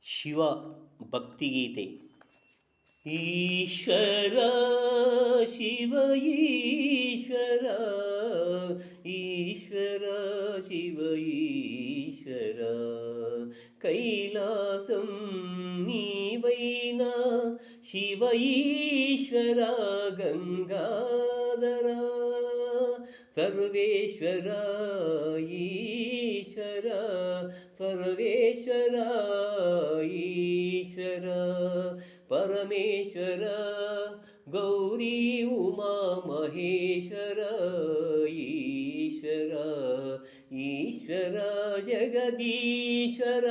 ಶಿವ ಭಕ್ತಿಗೀತೆ. ಈಶ್ವರ ಶಿವ ಈಶ್ವರ, ಈಶ್ವರ ಶಿವ ಈಶ್ವರ, ಕೈಲಾಸಂ ನೀವೈನ ಶಿವ ಈಶ್ವರ ಗಂಗಾಧರ, ಸರ್ವೇಶ್ವರ ಈಶ್ವರ, ಸರ್ವೇಶ್ವರ ಈಶ್ವರ, ಪರಮೇಶ್ವರ ಗೌರಿ ಉಮಾ ಮಹೇಶ್ವರ ಈಶ್ವರ, ಈಶ್ವರ ಜಗದೀಶ್ವರ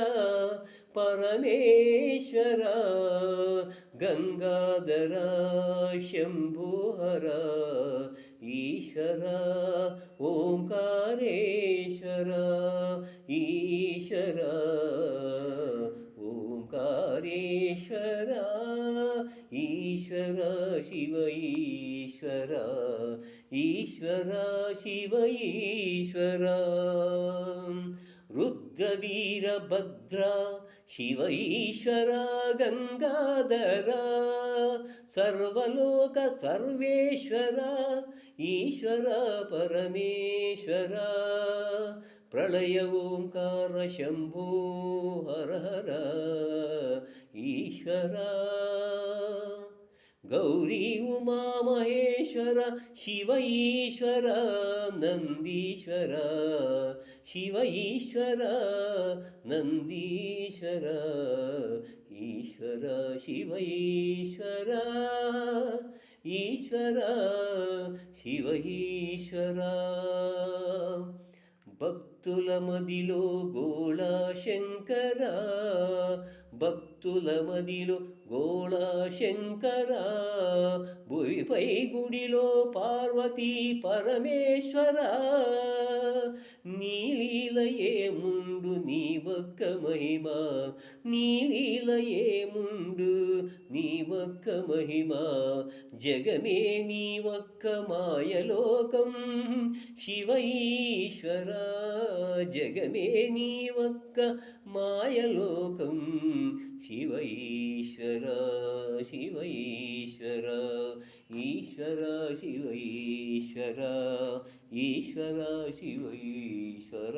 ಪರಮೇಶ್ವರ, ಗಂಗಾಧರ ಶಂಭುಹರ ಈಶ್ವರ, ಓಂಕಾರೇಶ್ವರ ಈಶ್ವರ, ಓಂಕಾರೇಶ್ವರ ಈಶ್ವರ ಶಿವ ಈಶ್ವರ, ಈಶ್ವರ ಶಿವ ಈಶ್ವರ, ರುದ್ರವೀರಭದ್ರ ಶಿವ ಈಶ್ವರ ಗಂಗಾಧರ, ಸರ್ವಲೋಕ ಸರ್ವೇಶ್ವರ ಈಶ್ವರ ಪರಮೇಶ್ವರ, ಪ್ರಳಯ ಓಂಕಾರ ಶಂಭೋ ಹರ ಹರ ಈಶ್ವರ, ಗೌರಿ ಉಮಾ ಮಹೇಶ್ವರ ಶಿವ ಈಶ್ವರ, ನಂದೀಶ್ವರ ಶಿವ ಈಶ್ವರ, ನಂದೀಶ್ವರ ಈಶ್ವರ ಶಿವ ಈಶ್ವರ, ಈಶ್ವರ ಶಿವ ಈಶ್ವರ, భక్తుల మదిలో గోళా శంకర, భక్తుల మదిలో గోళా శంకర, భూమిపై గుడిలో పార్వతీ పరమేశ్వర, నీలీలయే ముండు నీ ఒక్క మహిమ, నీలీలయే ముండు నీ ఒక్క మహిమ, జగమే నీ ఒక్క మాయలోకం శివ ఈశ్వర, జగమే నీ ఒక్క మాయలోకం శివ ఈశ్వర, శివ ఈశ్వర, ఈశ్వర శివ ఈశ్వర, ఈశ్వర శివ ఈశ్వర.